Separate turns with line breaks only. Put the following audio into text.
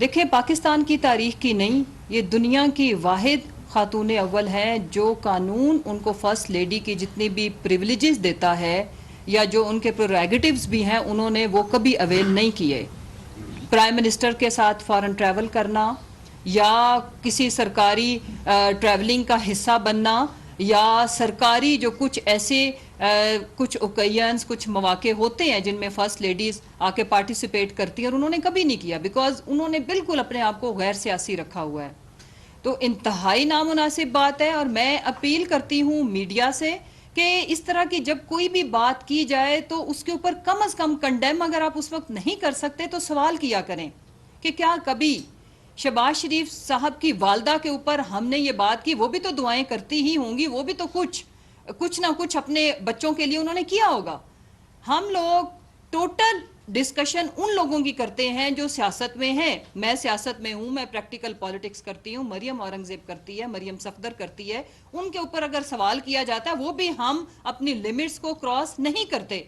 دیکھیں پاکستان کی تاریخ کی نہیں، یہ دنیا کی واحد خاتون اول ہیں جو قانون ان کو فرسٹ لیڈی کی جتنی بھی پریولیجز دیتا ہے یا جو ان کے پروریگیٹیوز بھی ہیں انہوں نے وہ کبھی اویل نہیں کیے. پرائم منسٹر کے ساتھ فارن ٹریول کرنا یا کسی سرکاری ٹریولنگ کا حصہ بننا یا سرکاری جو کچھ ایسے کچھ اوکیزنز کچھ مواقع ہوتے ہیں جن میں فرسٹ لیڈیز آ کے پارٹیسپیٹ کرتی ہیں اور انہوں نے کبھی نہیں کیا بیکاز انہوں نے بالکل اپنے آپ کو غیر سیاسی رکھا ہوا ہے. تو انتہائی نامناسب بات ہے اور میں اپیل کرتی ہوں میڈیا سے کہ اس طرح کی جب کوئی بھی بات کی جائے تو اس کے اوپر کم از کم کنڈیم اگر آپ اس وقت نہیں کر سکتے تو سوال کیا کریں کہ کیا کبھی شہباز شریف صاحب کی والدہ کے اوپر ہم نے یہ بات کی، وہ بھی تو دعائیں کرتی ہی ہوں گی، وہ بھی تو کچھ نہ کچھ اپنے بچوں کے لیے انہوں نے کیا ہوگا. ہم لوگ ٹوٹل ڈسکشن ان لوگوں کی کرتے ہیں جو سیاست میں ہیں. میں سیاست میں ہوں، میں پریکٹیکل پالیٹکس کرتی ہوں، مریم اورنگزیب کرتی ہے، مریم صفدر کرتی ہے. ان کے اوپر اگر سوال کیا جاتا ہے وہ بھی ہم اپنی لمٹس کو کراس نہیں کرتے.